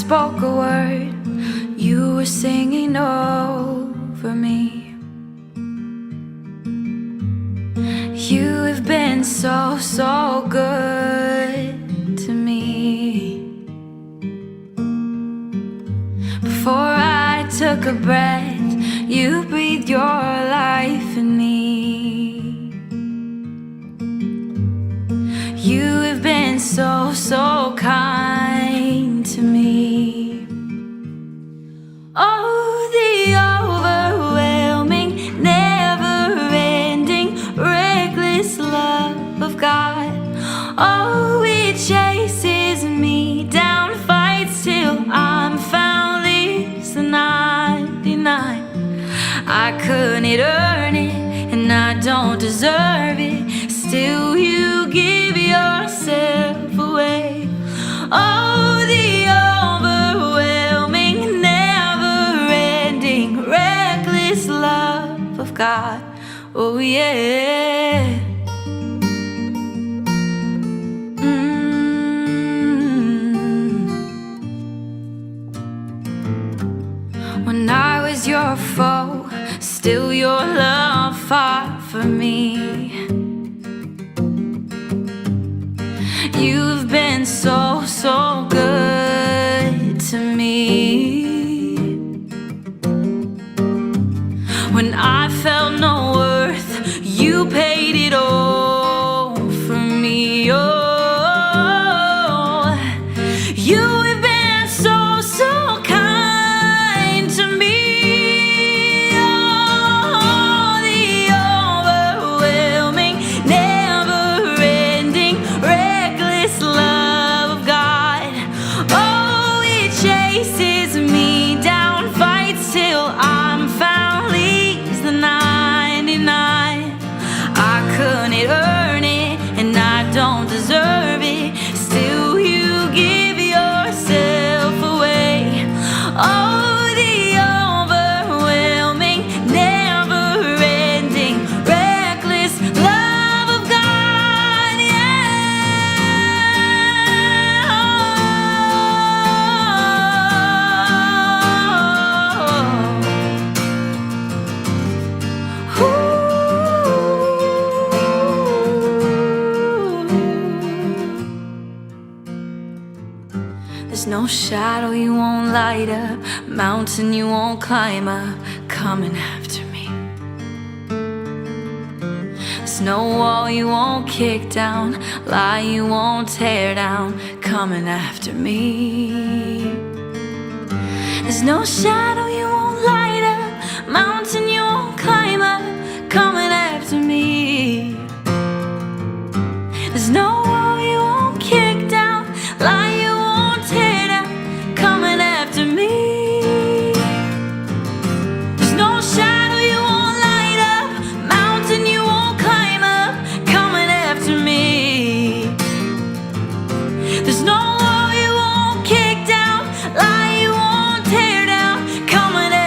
spoke a word, you were singing over me. You have been so, so good to me. Before I took a breath, you breathed your life in me. You have been so, so kind to me. Oh, the overwhelming, never-ending, reckless love of God. Oh, it chases me down, fights till I'm found, leaves the 99. I couldn't earn it, and I don't deserve it. Still, you give yourself away. Oh, the overwhelming, never-ending, reckless love of God. Oh, yeah. When I was your foe, still your love fought for me. You've been so, so good to me. When I felt no worth, you paid it all for me. Oh, you have been so, so kind to me. Oh, the overwhelming, never-ending, reckless love of God. Oh, it chases me down, fights till I'm found, leaves the 99. I couldn't earn it, and I don't deserve it. Still, you give yourself away. Oh, the overwhelming, never-ending, reckless love of God, yeah. Ooh. There's no shadow you won't light up, mountain you won't climb up, coming after me. There's no wall you won't kick down, lie you won't tear down, coming after me. There's no shadow you won't light up, mountain you won't climb up, coming after me. There's no wall you won't kick down, lie you won't tear down, coming after me. There's no shadow you won't light up, mountain you won't climb up, coming after me. There's no wall you won't kick down, lie you won't tear down, coming after me.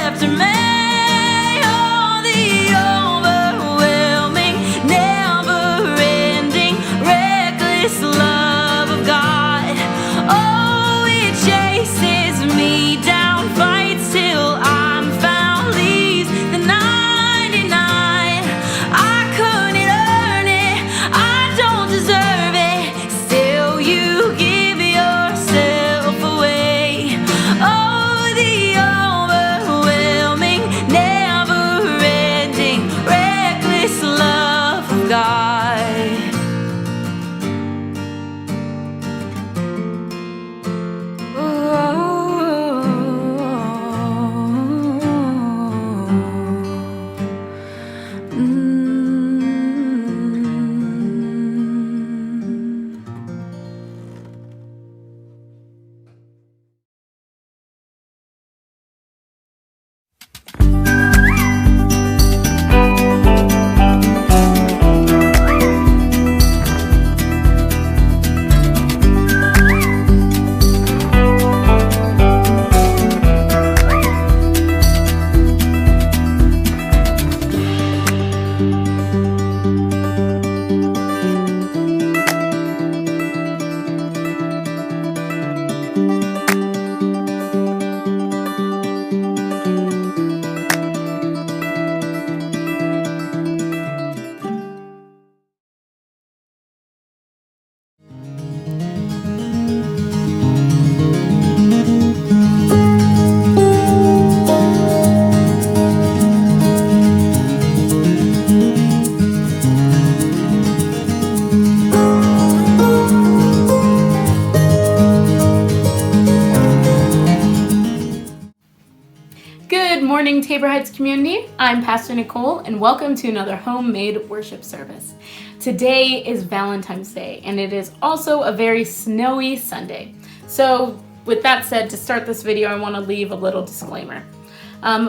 morning, Tabor Heights community. I'm Pastor Nicole, and welcome to another homemade worship service. Today is Valentine's Day, and it is also a very snowy Sunday. So, with that said, to start this video, I want to leave a little disclaimer.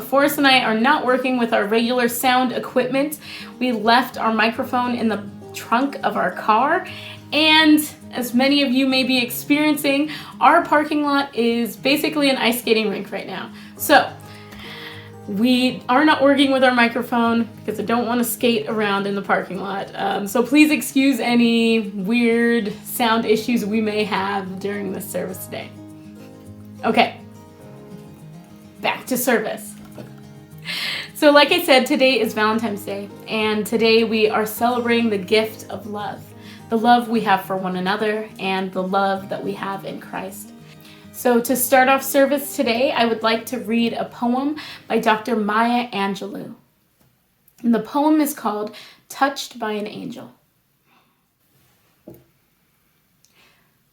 Forrest and I are not working with our regular sound equipment. We left our microphone in the trunk of our car, and as many of you may be experiencing, our parking lot is basically an ice skating rink right now. So, we are not working with our microphone because I don't want to skate around in the parking lot. So please excuse any weird sound issues we may have during this service today. Okay, back to service. So like I said, today is Valentine's Day, and today we are celebrating the gift of love. The love we have for one another and the love that we have in Christ. So to start off service today, I would like to read a poem by Dr. Maya Angelou. And the poem is called Touched by an Angel.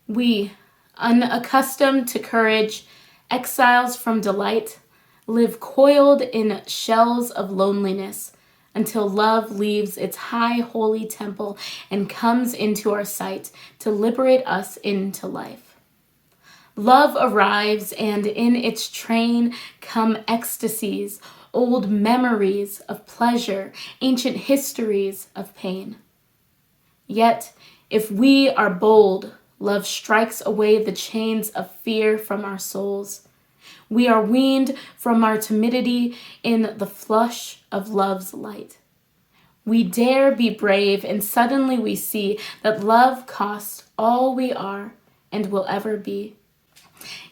We, unaccustomed to courage, exiles from delight, live coiled in shells of loneliness until love leaves its high holy temple and comes into our sight to liberate us into life. Love arrives, and in its train come ecstasies, old memories of pleasure, ancient histories of pain. Yet, if we are bold, love strikes away the chains of fear from our souls. We are weaned from our timidity in the flush of love's light. We dare be brave, and suddenly we see that love costs all we are and will ever be.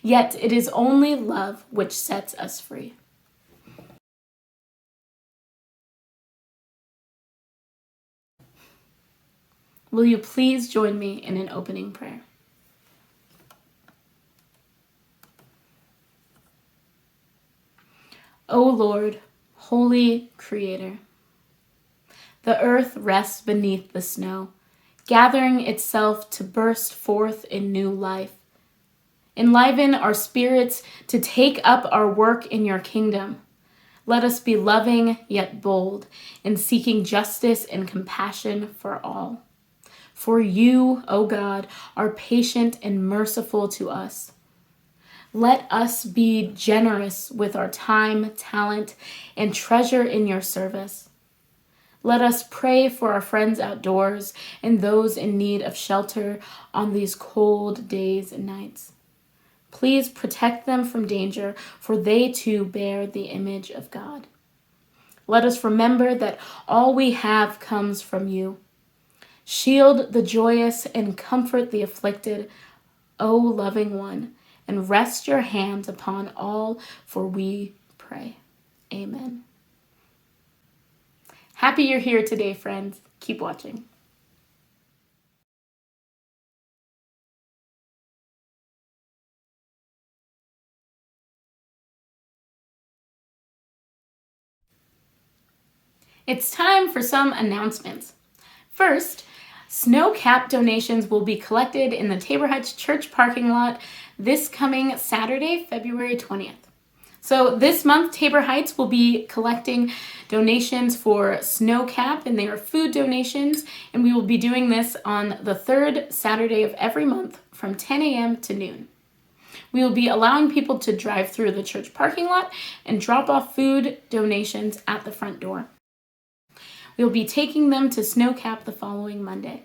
Yet it is only love which sets us free. Will you please join me in an opening prayer? O Lord, holy Creator, the earth rests beneath the snow, gathering itself to burst forth in new life. Enliven our spirits to take up our work in your kingdom. Let us be loving yet bold in seeking justice and compassion for all. For you, O God, are patient and merciful to us. Let us be generous with our time, talent, and treasure in your service. Let us pray for our friends outdoors and those in need of shelter on these cold days and nights. Please protect them from danger, for they too bear the image of God. Let us remember that all we have comes from you. Shield the joyous and comfort the afflicted, O loving one, and rest your hand upon all, for we pray. Amen. Happy you're here today, friends. Keep watching. It's time for some announcements. First, snow cap donations will be collected in the Tabor Heights Church parking lot this coming Saturday, February 20th. So this month, Tabor Heights will be collecting donations for snow cap, and they are food donations, and we will be doing this on the third Saturday of every month from 10 a.m. to noon. We will be allowing people to drive through the church parking lot and drop off food donations at the front door. We will be taking them to Snowcap the following Monday.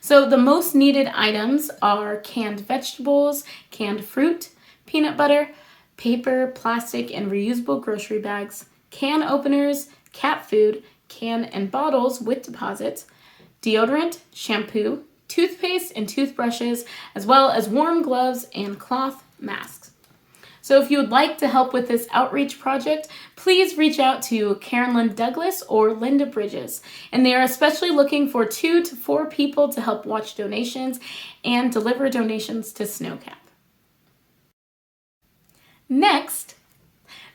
So the most needed items are canned vegetables, canned fruit, peanut butter, paper, plastic, and reusable grocery bags, can openers, cat food, can and bottles with deposits, deodorant, shampoo, toothpaste, and toothbrushes, as well as warm gloves and cloth masks. So if you would like to help with this outreach project, please reach out to Karen Lynn Douglas or Linda Bridges. And they are especially looking for 2 to 4 people to help watch donations and deliver donations to Snowcap. Next,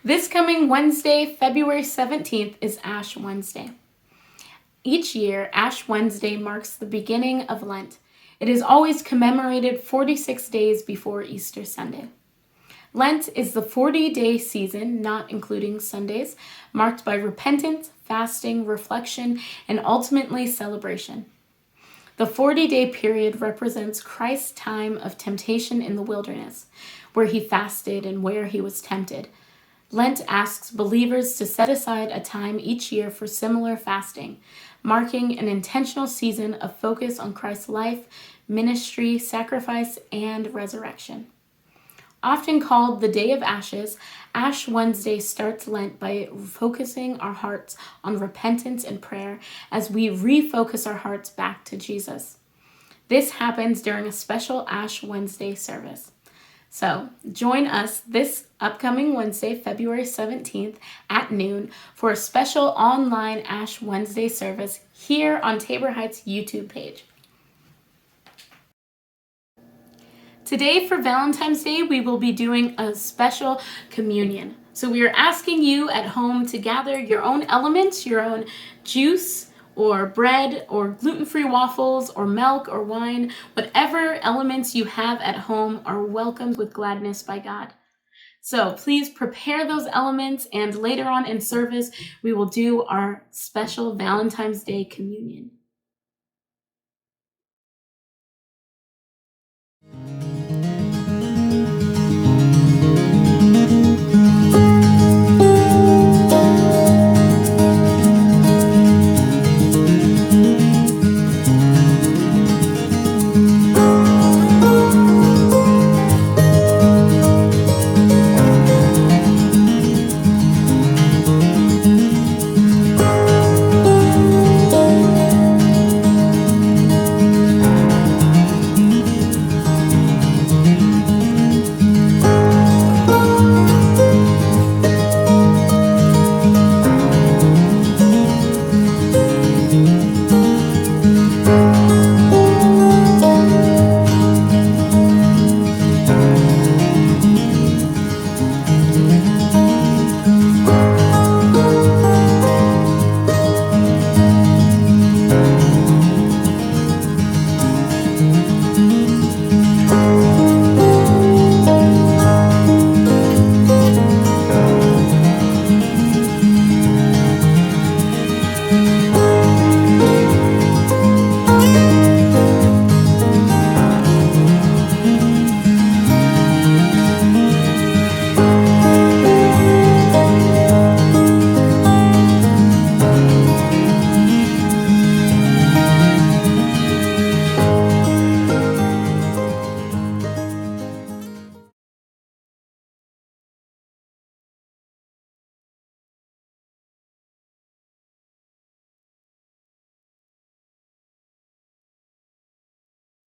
this coming Wednesday, February 17th, is Ash Wednesday. Each year, Ash Wednesday marks the beginning of Lent. It is always commemorated 46 days before Easter Sunday. Lent is the 40-day season, not including Sundays, marked by repentance, fasting, reflection, and ultimately celebration. The 40-day period represents Christ's time of temptation in the wilderness, where he fasted and where he was tempted. Lent asks believers to set aside a time each year for similar fasting, marking an intentional season of focus on Christ's life, ministry, sacrifice, and resurrection. Often called the Day of Ashes, Ash Wednesday starts Lent by focusing our hearts on repentance and prayer as we refocus our hearts back to Jesus. This happens during a special Ash Wednesday service. So join us this upcoming Wednesday, February 17th at noon for a special online Ash Wednesday service here on Tabor Heights YouTube page. Today for Valentine's Day, we will be doing a special communion. So we are asking you at home to gather your own elements, your own juice or bread or gluten-free waffles or milk or wine. Whatever elements you have at home are welcomed with gladness by God. So please prepare those elements, and later on in service, we will do our special Valentine's Day communion.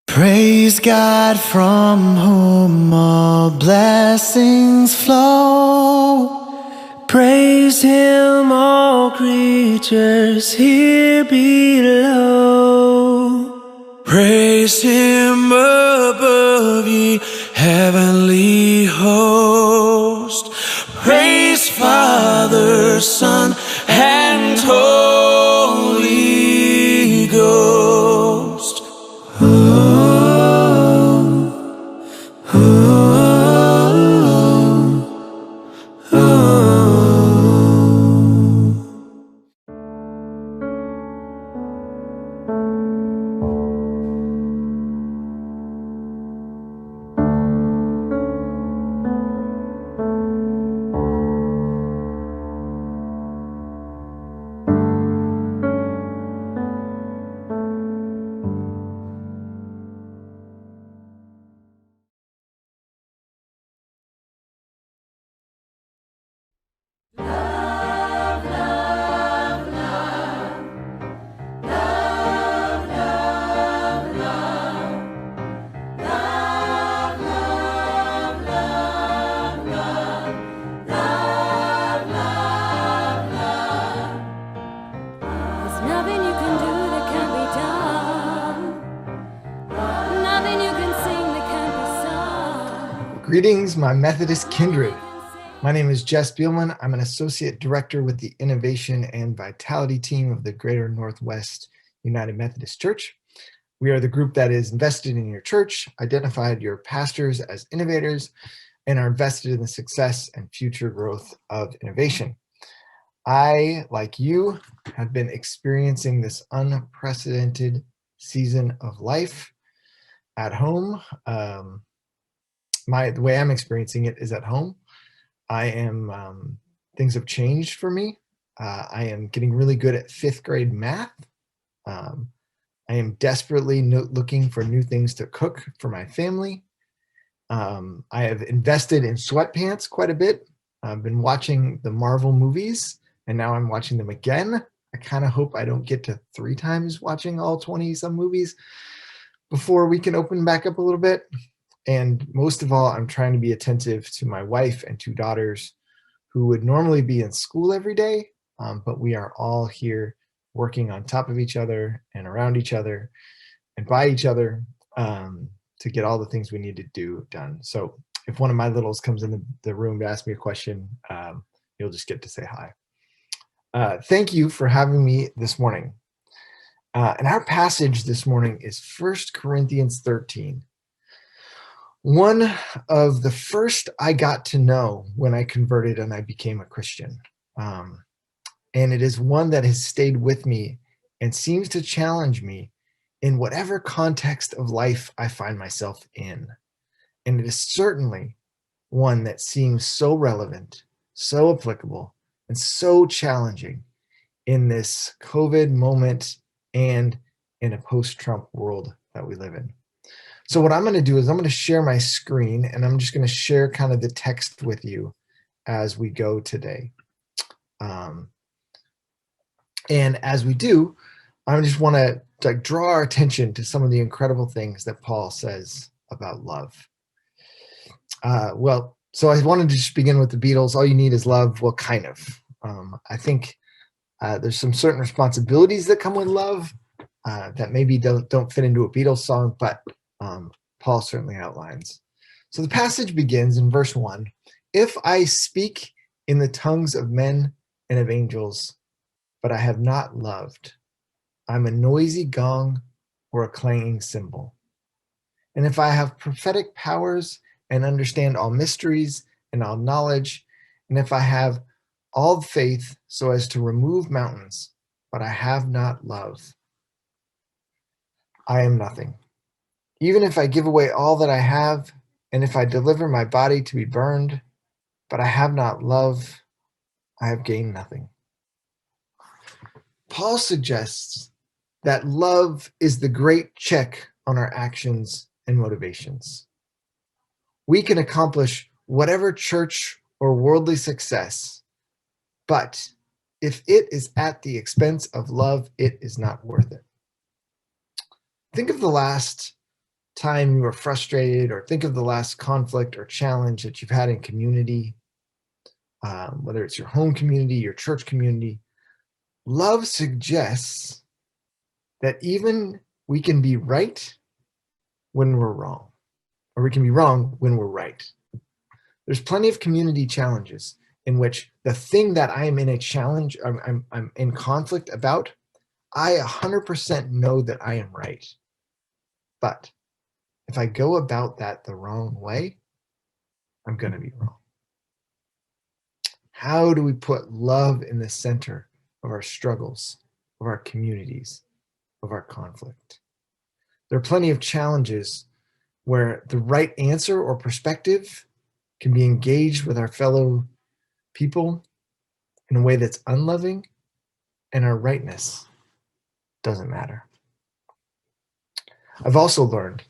Praise God from whom all blessings flow. Praise Him, all creatures here below. Praise Him above, ye heavenly host. Praise Father, Son, and Holy Ghost. Greetings, my Methodist kindred. My name is Jess Bielman. I'm an associate director with the Innovation and Vitality team of the Greater Northwest United Methodist Church. We are the group that is invested in your church, identified your pastors as innovators, and are invested in the success and future growth of innovation. I, like you, have been experiencing this unprecedented season of life at home. The way I'm experiencing it is at home. Things have changed for me. I am getting really good at 5th grade math. I am desperately looking for new things to cook for my family. I have invested in sweatpants quite a bit. I've been watching the Marvel movies, and now I'm watching them again. I kind of hope I don't get to 3 times watching all 20-some movies before we can open back up a little bit. And most of all, I'm trying to be attentive to my wife and 2 daughters who would normally be in school every day, but we are all here working on top of each other and around each other and by each other to get all the things we need to do done. So if one of my littles comes in the room to ask me a question, you'll just get to say hi. Thank you for having me this morning. And our passage this morning is 1 Corinthians 13. One of the first I got to know when I converted and I became a Christian. And it is one that has stayed with me and seems to challenge me in whatever context of life I find myself in. And it is certainly one that seems so relevant, so applicable, and so challenging in this COVID moment and in a post-Trump world that we live in. So what I'm going to do is I'm going to share my screen, and I'm just going to share kind of the text with you as we go today. And as we do, I just want to draw our attention to some of the incredible things that Paul says about love. So I wanted to just begin with the Beatles. All you need is love. Well, kind of. I think there's some certain responsibilities that come with love that maybe don't fit into a Beatles song, but Paul certainly outlines. So the passage begins in verse 1. If I speak in the tongues of men and of angels, but I have not loved, I'm a noisy gong or a clanging cymbal. And if I have prophetic powers and understand all mysteries and all knowledge, and if I have all faith so as to remove mountains, but I have not love, I am nothing. Even if I give away all that I have, and if I deliver my body to be burned, but I have not love, I have gained nothing. Paul suggests that love is the great check on our actions and motivations. We can accomplish whatever church or worldly success, but if it is at the expense of love, it is not worth it. Think of the last time you were frustrated, or think of the last conflict or challenge that you've had in community, whether it's your home community, your church community. Love suggests that even we can be right when we're wrong, or we can be wrong when we're right. There's plenty of community challenges in which the thing that I am in a challenge, I'm in conflict about, I 100% know that I am right. But if I go about that the wrong way, I'm going to be wrong. How do we put love in the center of our struggles, of our communities, of our conflict? There are plenty of challenges where the right answer or perspective can be engaged with our fellow people in a way that's unloving, and our rightness doesn't matter. I've also learned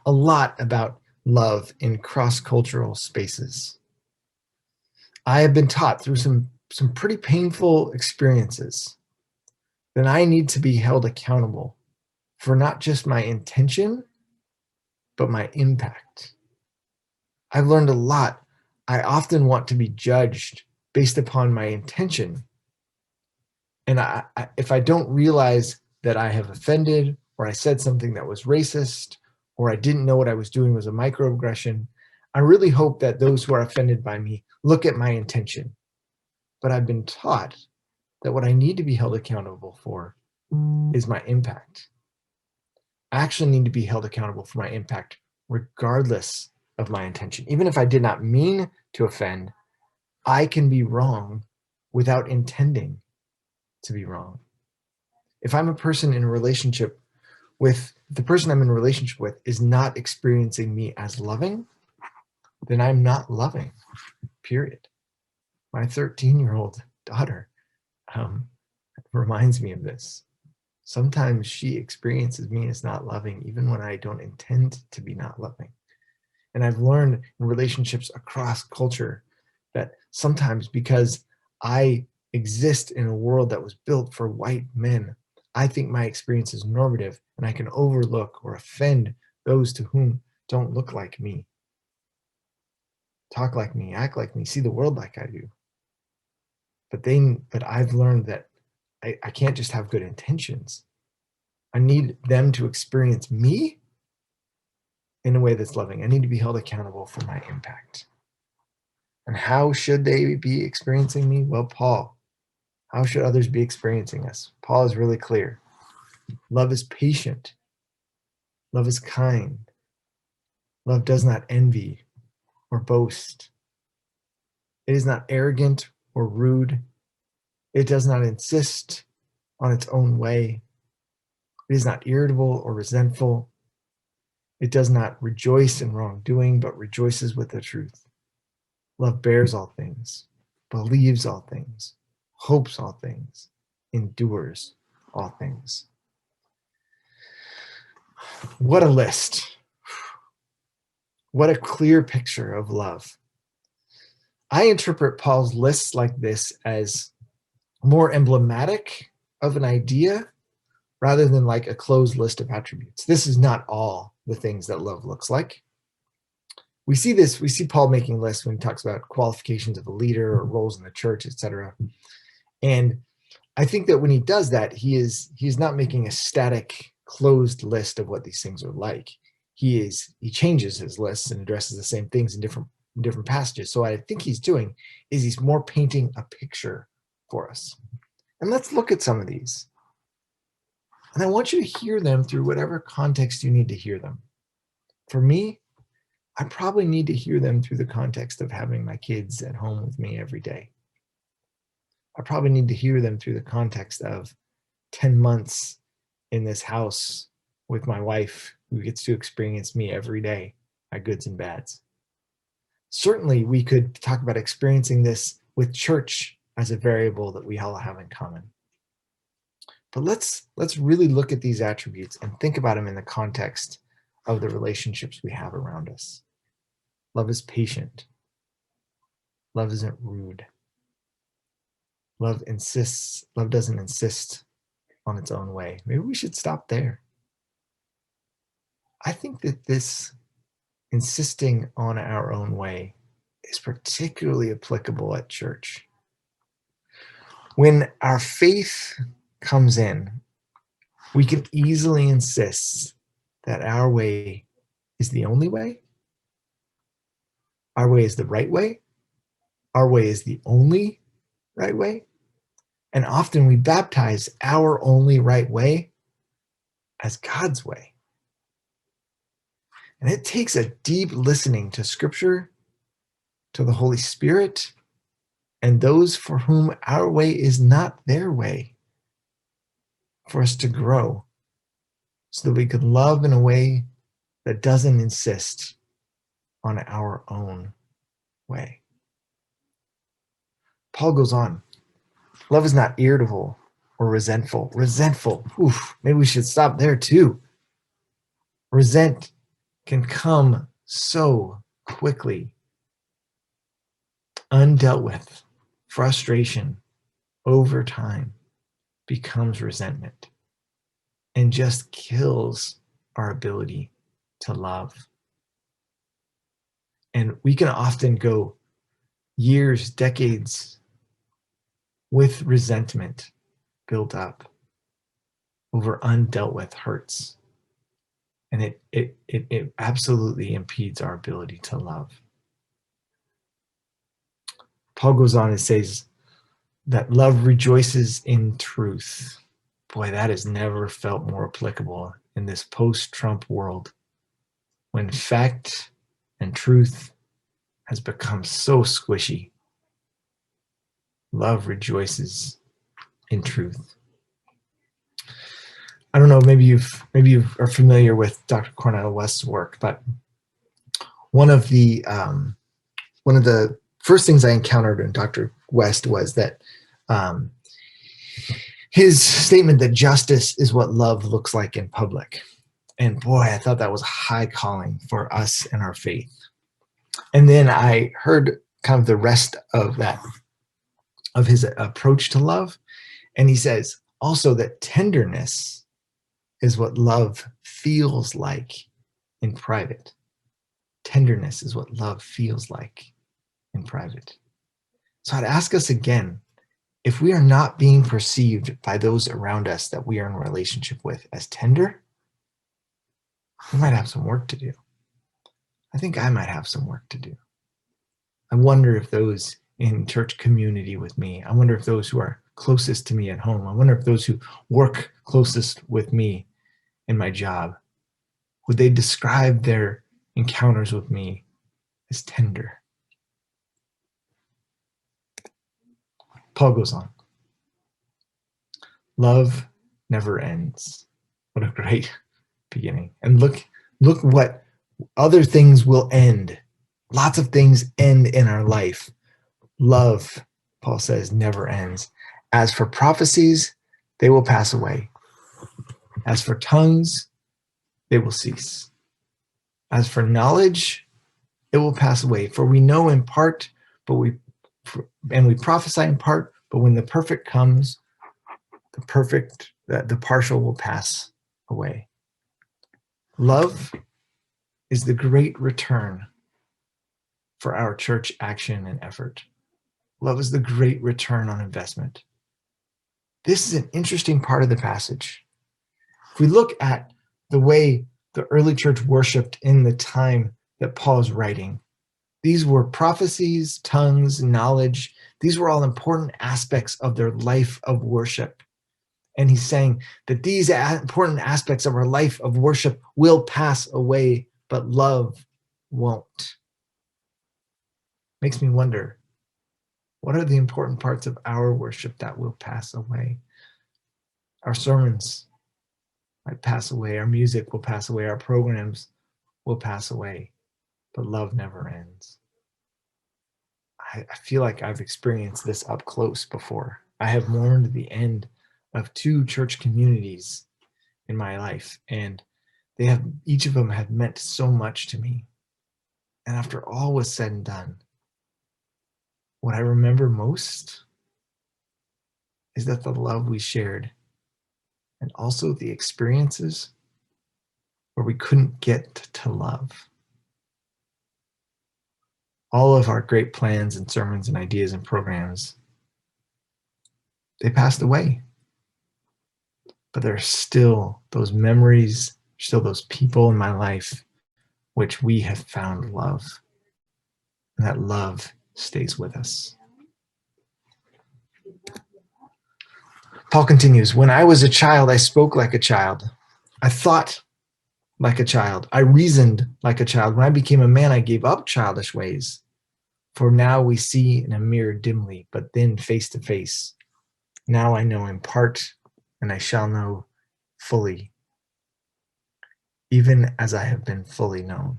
a lot about love in cross-cultural spaces. I have been taught through some pretty painful experiences that I need to be held accountable for not just my intention, but my impact. I've learned a lot. I often want to be judged based upon my intention. And if I don't realize that I have offended, or I said something that was racist, or I didn't know what I was doing was a microaggression, I really hope that those who are offended by me look at my intention. But I've been taught that what I need to be held accountable for is my impact. I actually need to be held accountable for my impact regardless of my intention. Even if I did not mean to offend, I can be wrong without intending to be wrong. If I'm a person in a relationship with, the person I'm in a relationship with is not experiencing me as loving, then I'm not loving, period. My 13-year-old daughter reminds me of this. Sometimes she experiences me as not loving, even when I don't intend to be not loving. And I've learned in relationships across culture that sometimes because I exist in a world that was built for white men, I think my experience is normative and I can overlook or offend those to whom don't look like me, talk like me, act like me, see the world like I do. But I've learned that I can't just have good intentions. I need them to experience me in a way that's loving. I need to be held accountable for my impact. And how should they be experiencing me? Well, Paul, how should others be experiencing us? Paul is really clear. Love is patient. Love is kind. Love does not envy or boast. It is not arrogant or rude. It does not insist on its own way. It is not irritable or resentful. It does not rejoice in wrongdoing, but rejoices with the truth. Love bears all things, believes all things, hopes all things, endures all things. What a list. What a clear picture of love. I interpret Paul's lists like this as more emblematic of an idea rather than like a closed list of attributes. This is not all the things that love looks like. We see Paul making lists when he talks about qualifications of a leader or roles in the church, etc. And I think that when he does that, he's not making a static, closed list of what these things are like. He changes his lists and addresses the same things in different passages. So what I think he's doing is he's more painting a picture for us. And let's look at some of these. And I want you to hear them through whatever context you need to hear them. For me, I probably need to hear them through the context of having my kids at home with me every day. I probably need to hear them through the context of 10 months in this house with my wife who gets to experience me every day, my goods and bads. Certainly, we could talk about experiencing this with church as a variable that we all have in common. But let's really look at these attributes and think about them in the context of the relationships we have around us. Love is patient. Love isn't rude. Love doesn't insist on its own way. Maybe we should stop there. I think that this insisting on our own way is particularly applicable at church. When our faith comes in, we can easily insist that our way is the only way. Our way is the right way. Our way is the only right way. And often we baptize our only right way as God's way. And it takes a deep listening to Scripture, to the Holy Spirit, and those for whom our way is not their way, for us to grow so that we could love in a way that doesn't insist on our own way. Paul goes on. Love is not irritable or resentful. Resentful. Maybe we should stop there too. Resent can come so quickly. Undealt with frustration over time becomes resentment and just kills our ability to love. And we can often go years, decades with resentment built up over undealt with hurts. And it absolutely impedes our ability to love. Paul goes on and says that love rejoices in truth. Boy, that has never felt more applicable in this post-Trump world, when fact and truth has become so squishy. Love rejoices in truth. I don't know, maybe you are familiar with Dr. Cornel West's work, but one of the first things I encountered in Dr. West was that his statement that justice is what love looks like in public. And boy, I thought that was high calling for us and our faith. And then I heard kind of the rest of that, of his approach to love. And he says also that tenderness is what love feels like in private. Tenderness is what love feels like in private. So I'd ask us again, if we are not being perceived by those around us that we are in a relationship with as tender, we might have some work to do. I think I might have some work to do. I wonder if those in church community with me, I wonder if those who are closest to me at home, I wonder if those who work closest with me in my job, would they describe their encounters with me as tender? Paul goes on. Love never ends. What a great beginning. And look what other things will end. Lots of things end in our life. Love, Paul says, never ends. As for prophecies, they will pass away. As for tongues, they will cease. As for knowledge, it will pass away. For we know in part, but we prophesy in part, but when the perfect comes, the partial will pass away. Love is the great return for our church action and effort. Love is the great return on investment. This is an interesting part of the passage. If we look at the way the early church worshiped in the time that Paul is writing, these were prophecies, tongues, knowledge. These were all important aspects of their life of worship. And he's saying that these important aspects of our life of worship will pass away, but love won't. Makes me wonder, what are the important parts of our worship that will pass away? Our sermons might pass away. Our music will pass away. Our programs will pass away, but love never ends. I feel like I've experienced this up close before. I have mourned the end of 2 church communities in my life, and each of them have meant so much to me. And after all was said and done, what I remember most is that the love we shared and also the experiences where we couldn't get to love. All of our great plans and sermons and ideas and programs, they passed away. But there are still those memories, still those people in my life which we have found love. And that love stays with us. Paul continues, when I was a child, I spoke like a child. I thought like a child. I reasoned like a child. When I became a man, I gave up childish ways. For now we see in a mirror dimly, but then face to face. Now I know in part, and I shall know fully, even as I have been fully known.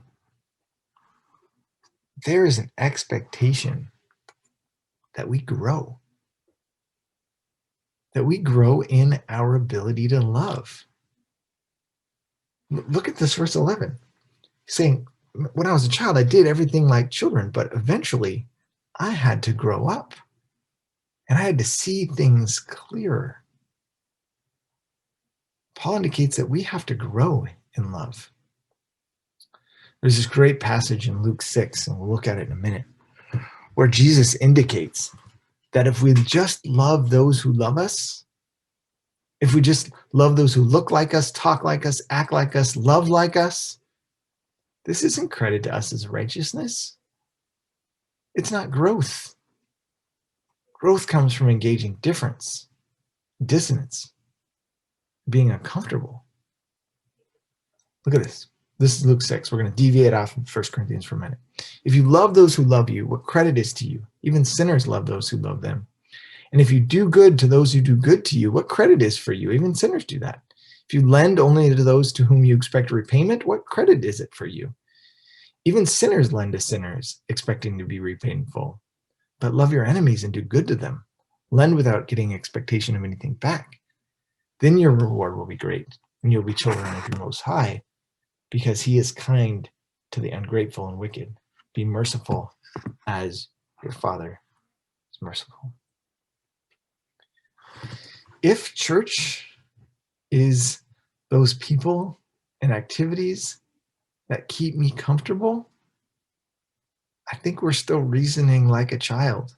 There is an expectation that we grow in our ability to love. Look at this verse 11. He's saying, when I was a child, I did everything like children, but eventually I had to grow up and I had to see things clearer. Paul indicates that we have to grow in love. There's this great passage in Luke 6, and we'll look at it in a minute, where Jesus indicates that if we just love those who love us, if we just love those who look like us, talk like us, act like us, love like us, this isn't credit to us as righteousness. It's not growth. Growth comes from engaging difference, dissonance, being uncomfortable. Look at this. This is Luke 6. We're going to deviate off of 1 Corinthians for a minute. If you love those who love you, what credit is to you? Even sinners love those who love them. And if you do good to those who do good to you, what credit is for you? Even sinners do that. If you lend only to those to whom you expect repayment, what credit is it for you? Even sinners lend to sinners, expecting to be repaid in full. But love your enemies and do good to them. Lend without getting expectation of anything back. Then your reward will be great, and you'll be children of your Most High, because he is kind to the ungrateful and wicked. Be merciful as your Father is merciful. If church is those people and activities that keep me comfortable, I think we're still reasoning like a child.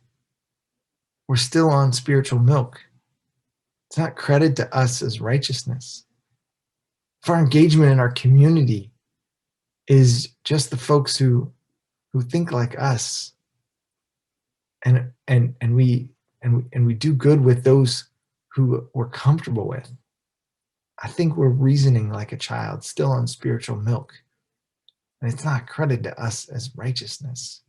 We're still on spiritual milk. It's not credit to us as righteousness. If our engagement in our community is just the folks who think like us, and we do good with those who we're comfortable with, I think we're reasoning like a child, still on spiritual milk. And it's not credit to us as righteousness.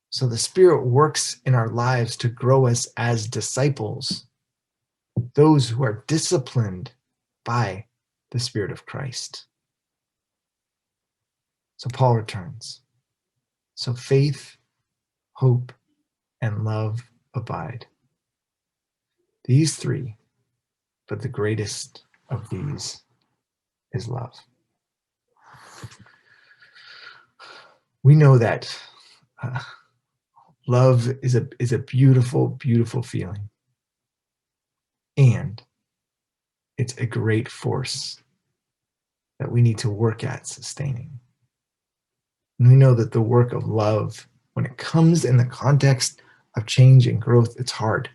So the Spirit works in our lives to grow us as disciples, those who are disciplined by the Spirit of Christ. So Paul returns. So faith, hope, and love abide. These three, but the greatest of these is love. We know that love is a beautiful, beautiful feeling. And it's a great force that we need to work at sustaining. And we know that the work of love, when it comes in the context of change and growth, it's hard.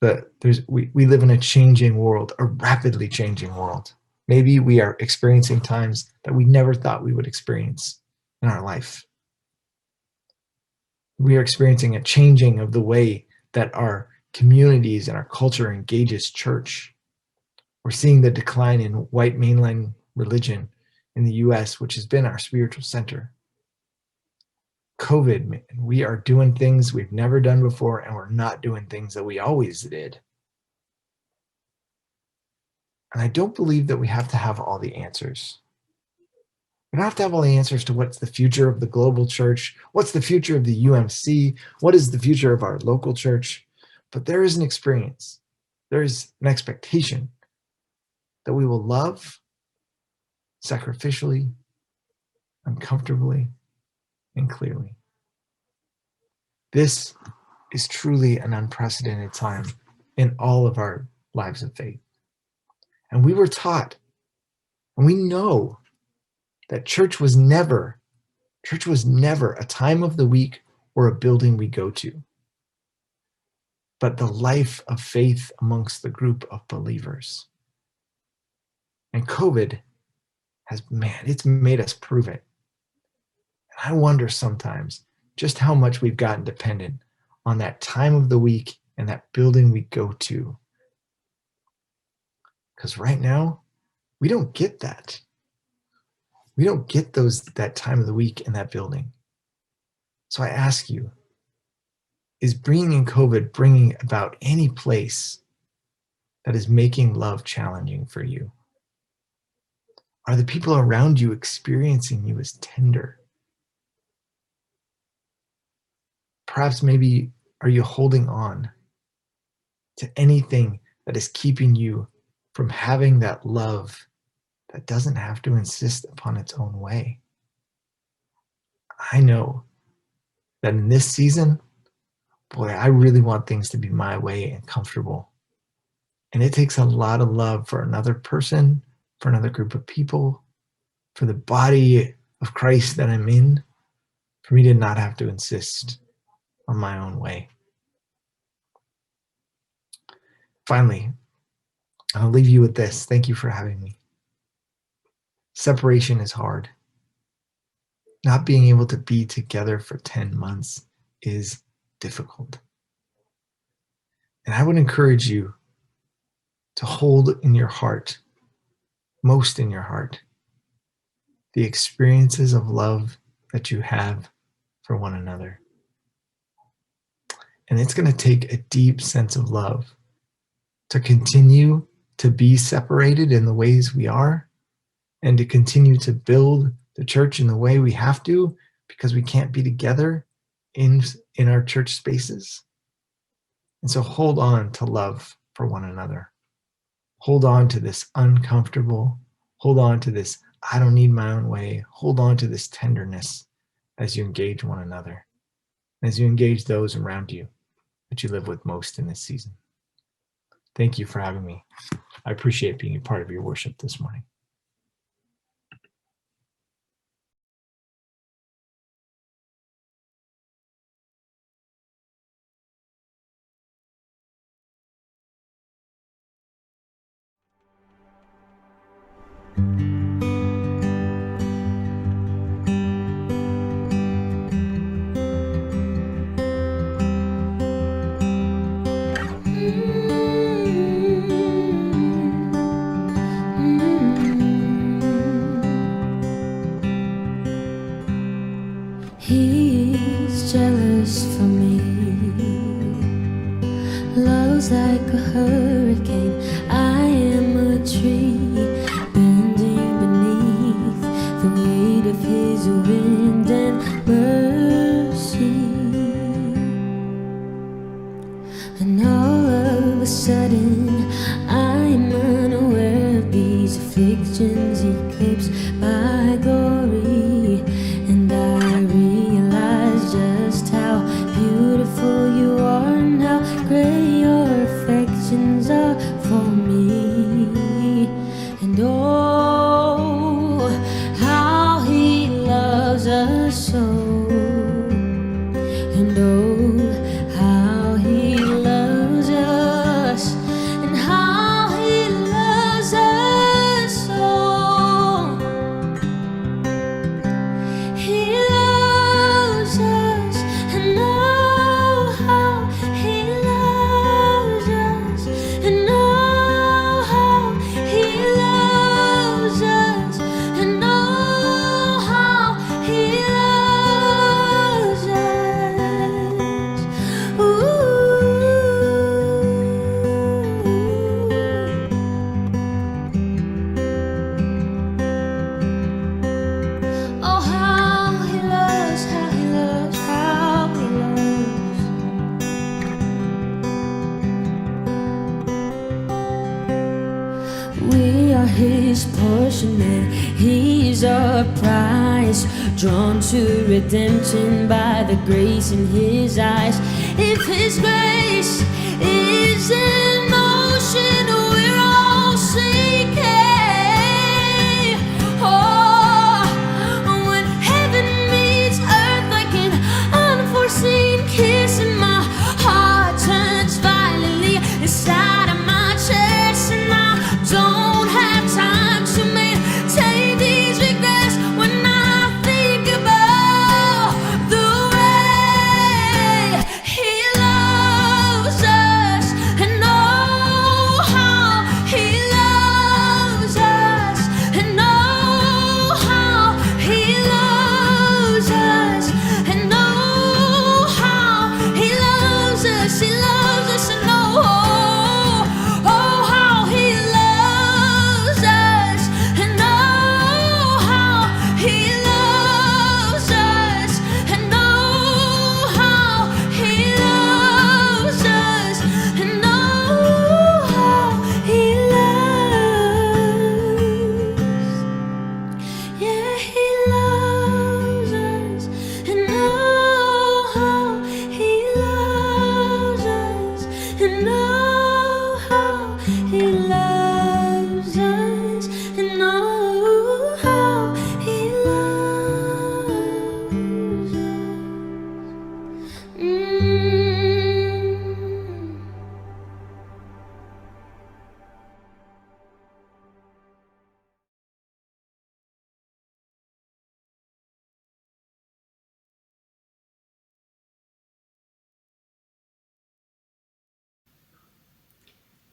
But we live in a changing world, a rapidly changing world. Maybe we are experiencing times that we never thought we would experience in our life. We are experiencing a changing of the way that our communities and our culture engages church. We're seeing the decline in white mainline religion in the US, which has been our spiritual center. COVID, we are doing things we've never done before, and we're not doing things that we always did. And I don't believe that we have to have all the answers. We don't have to have all the answers to what's the future of the global church, what's the future of the UMC, what is the future of our local church. But there is an experience, there is an expectation that we will love sacrificially, uncomfortably, and clearly. This is truly an unprecedented time in all of our lives of faith. And we were taught, and we know that church was never a time of the week or a building we go to, but the life of faith amongst the group of believers. And COVID it's made us prove it. And I wonder sometimes just how much we've gotten dependent on that time of the week and that building we go to. Because right now, we don't get that. We don't get that time of the week in that building. So I ask you, is bringing about any place that is making love challenging for you? Are the people around you experiencing you as tender? Perhaps maybe are you holding on to anything that is keeping you from having that love that doesn't have to insist upon its own way? I know that in this season, boy, I really want things to be my way and comfortable. And it takes a lot of love for another person, for another group of people, for the body of Christ that I'm in, for me to not have to insist on my own way. Finally, I'll leave you with this. Thank you for having me. Separation is hard. Not being able to be together for 10 months is difficult. And I would encourage you to hold in your heart, most in your heart, the experiences of love that you have for one another. And it's going to take a deep sense of love to continue to be separated in the ways we are, and to continue to build the church in the way we have to, because we can't be together in our church spaces. And so hold on to love for one another. Hold on to this uncomfortable. Hold on to this, I don't need my own way. Hold on to this tenderness as you engage one another, as you engage those around you that you live with most in this season. Thank you for having me. I appreciate being a part of your worship this morning. He's jealous for me. Love's like a hurricane. I am a tree bending beneath the weight of his wind and mercy. And all of a sudden I'm unaware of these afflictions eclipsed by glory. And I realize just how beautiful you are and how great your affections are for me. And oh, how he loves us so. And oh, how he loves us. And how he loves us so. He loves us, and oh how he loves us, and oh how he loves us, and oh how he loves us. Oh, how he loves, how he loves, how he loves. We are his portion and he's our prize, drawn to redemption by the grace in his eyes. If his grace is in motion, we're all sinking. Oh, when heaven meets earth like an unforeseen kiss, and my heart turns violently inside of my chest, and I don't have time to maintain these regrets when I think about the way he loves us, and oh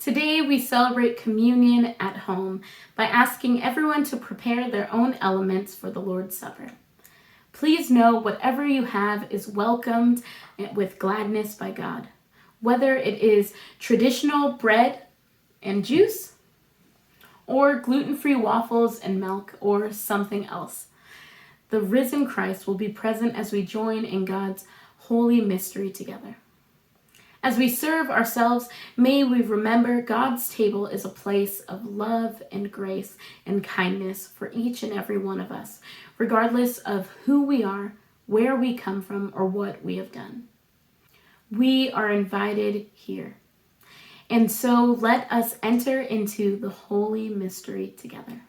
Today we celebrate communion at home by asking everyone to prepare their own elements for the Lord's Supper. Please know whatever you have is welcomed with gladness by God, whether it is traditional bread and juice, or gluten-free waffles and milk, or something else. The risen Christ will be present as we join in God's holy mystery together. As we serve ourselves, may we remember God's table is a place of love and grace and kindness for each and every one of us, regardless of who we are, where we come from, or what we have done. We are invited here. And so let us enter into the holy mystery together.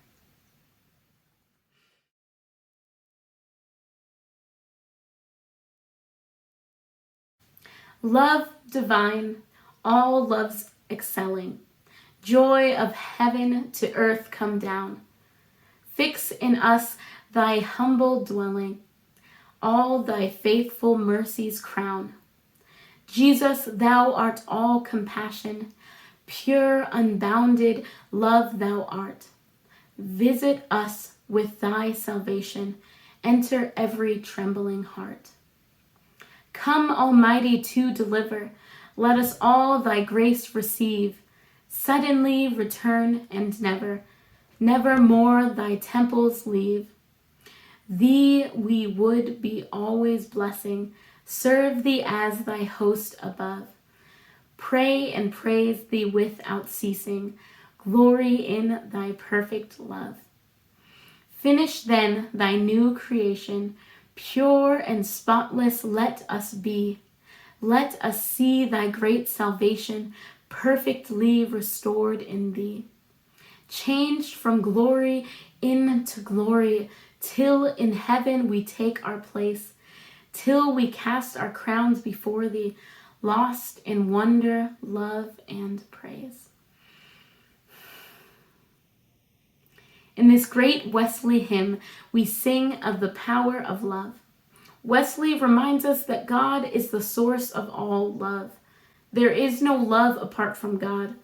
Love divine, all loves excelling, joy of heaven to earth come down. Fix in us thy humble dwelling, all thy faithful mercies crown. Jesus, thou art all compassion, pure, unbounded love thou art. Visit us with thy salvation, enter every trembling heart. Come, Almighty, to deliver. Let us all thy grace receive. Suddenly return and never more thy temples leave. Thee we would be always blessing, serve thee as thy host above. Pray and praise thee without ceasing, glory in thy perfect love. Finish then thy new creation, pure and spotless let us be. Let us see thy great salvation, perfectly restored in thee. Changed from glory into glory, till in heaven we take our place, till we cast our crowns before thee, lost in wonder, love, and praise. In this great Wesley hymn, we sing of the power of love. Wesley reminds us that God is the source of all love. There is no love apart from God.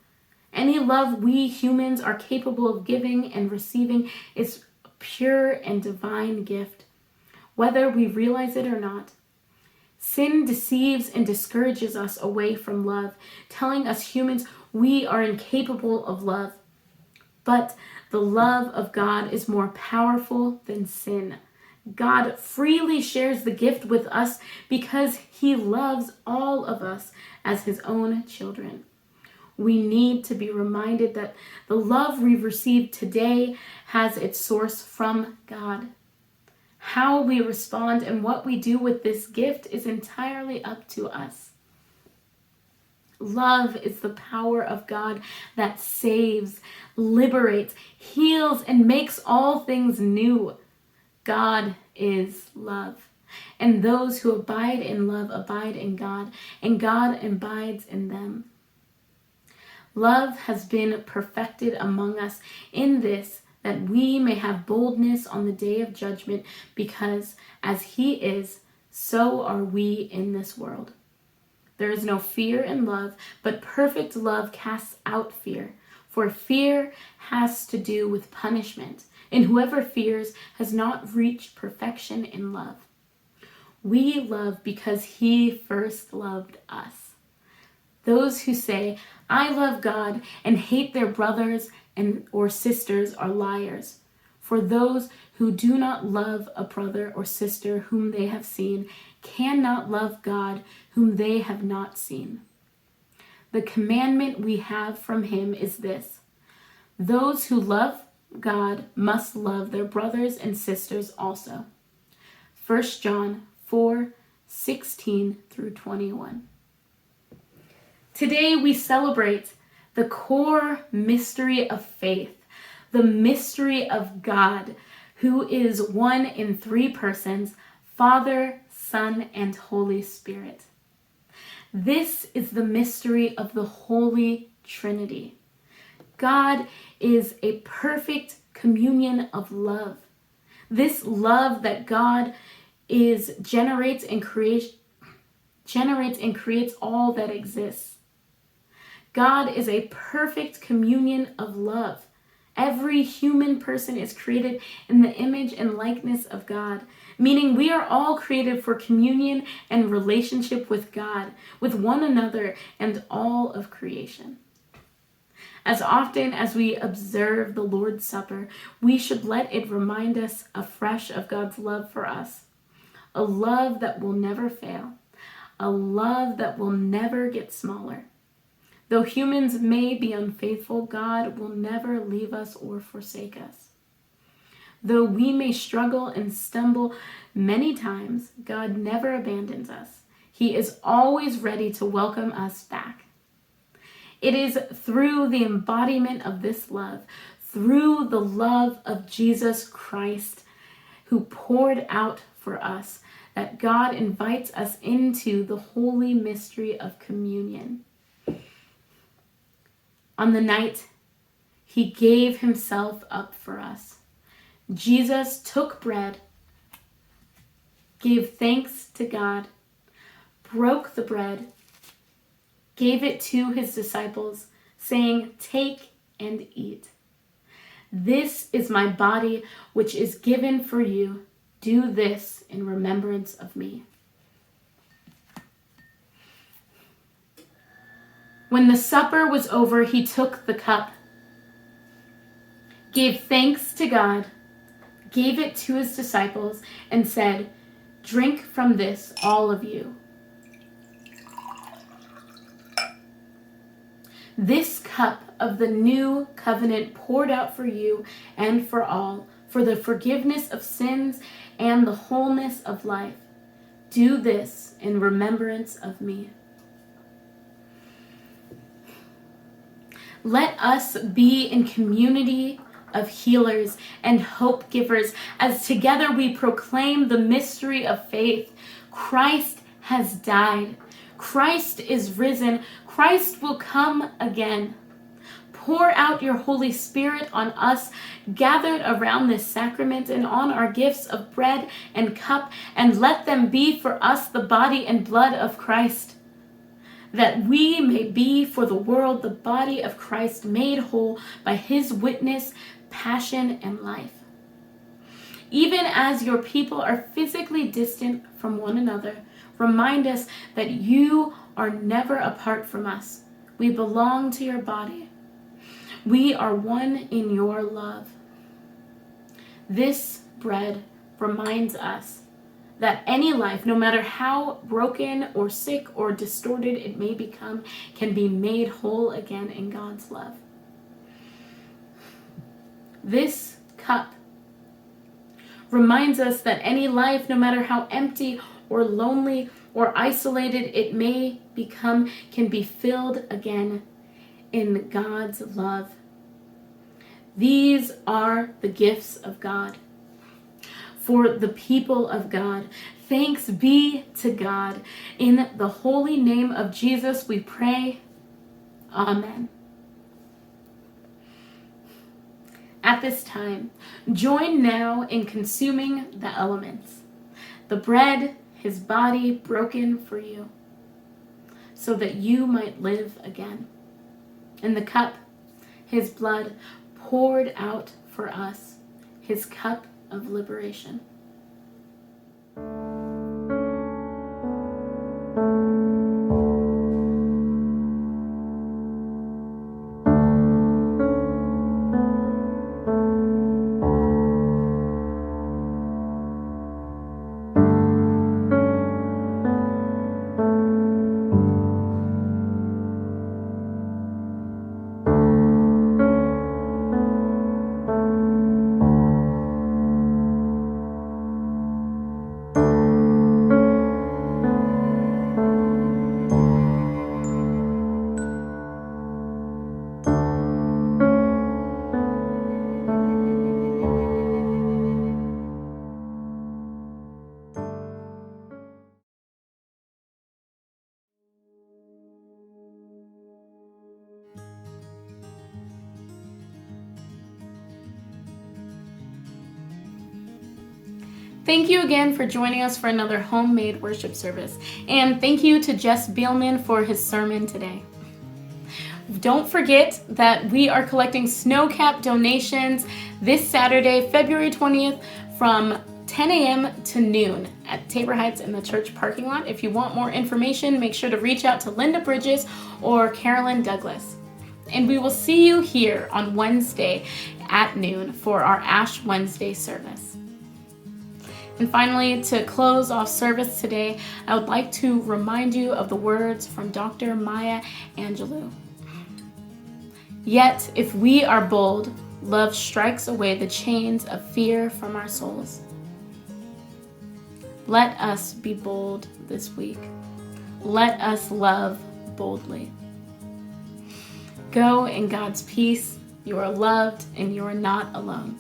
Any love we humans are capable of giving and receiving is a pure and divine gift, whether we realize it or not. Sin deceives and discourages us away from love, telling us humans we are incapable of love. But the love of God is more powerful than sin. God freely shares the gift with us because he loves all of us as his own children. We need to be reminded that the love we've received today has its source from God. How we respond and what we do with this gift is entirely up to us. Love is the power of God that saves, liberates, heals, and makes all things new. God is love. And those who abide in love abide in God, and God abides in them. Love has been perfected among us in this, that we may have boldness on the day of judgment, because as he is, so are we in this world. There is no fear in love, but perfect love casts out fear. For fear has to do with punishment, and whoever fears has not reached perfection in love. We love because he first loved us. Those who say, I love God, and hate their brothers or sisters are liars. For those who do not love a brother or sister whom they have seen cannot love God whom they have not seen. The commandment we have from him is this: those who love God must love their brothers and sisters also. 1 John 4:16-21. Today we celebrate the core mystery of faith, the mystery of God, who is one in three persons, Father, Son, and Holy Spirit. This is the mystery of the Holy Trinity. God is a perfect communion of love. This love that God generates and creates all that exists. God is a perfect communion of love. Every human person is created in the image and likeness of God, meaning we are all created for communion and relationship with God, with one another, and all of creation. As often as we observe the Lord's Supper, we should let it remind us afresh of God's love for us, a love that will never fail, a love that will never get smaller. Though humans may be unfaithful, God will never leave us or forsake us. Though we may struggle and stumble many times, God never abandons us. He is always ready to welcome us back. It is through the embodiment of this love, through the love of Jesus Christ, who poured out for us, that God invites us into the holy mystery of communion. On the night he gave himself up for us, Jesus took bread, gave thanks to God, broke the bread, gave it to his disciples, saying, "Take and eat. This is my body, which is given for you. Do this in remembrance of me." When the supper was over, he took the cup, gave thanks to God, gave it to his disciples, and said, "Drink from this, all of you. This cup of the new covenant poured out for you and for all, for the forgiveness of sins and the wholeness of life. Do this in remembrance of me." Let us be in community of healers and hope givers as together we proclaim the mystery of faith. Christ has died. Christ is risen. Christ will come again. Pour out your Holy Spirit on us gathered around this sacrament and on our gifts of bread and cup, and let them be for us the body and blood of Christ, that we may be for the world the body of Christ made whole by his witness, passion, and life. Even as your people are physically distant from one another, remind us that you are never apart from us. We belong to your body. We are one in your love. This bread reminds us that any life, no matter how broken or sick or distorted it may become, can be made whole again in God's love. This cup reminds us that any life, no matter how empty or lonely or isolated it may become, can be filled again in God's love. These are the gifts of God for the people of God. Thanks be to God. In the holy name of Jesus we pray. Amen. At this time, join now in consuming the elements. The bread, his body broken for you, so that you might live again. And the cup, his blood poured out for us, his cup of liberation. Thank you again for joining us for another homemade worship service. And thank you to Jess Bielman for his sermon today. Don't forget that we are collecting snow cap donations this Saturday, February 20th from 10 a.m. to noon at Tabor Heights in the church parking lot. If you want more information, make sure to reach out to Linda Bridges or Carolyn Douglas. And we will see you here on Wednesday at noon for our Ash Wednesday service. And finally, to close off service today, I would like to remind you of the words from Dr. Maya Angelou. Yet, if we are bold, love strikes away the chains of fear from our souls. Let us be bold this week. Let us love boldly. Go in God's peace. You are loved and you are not alone.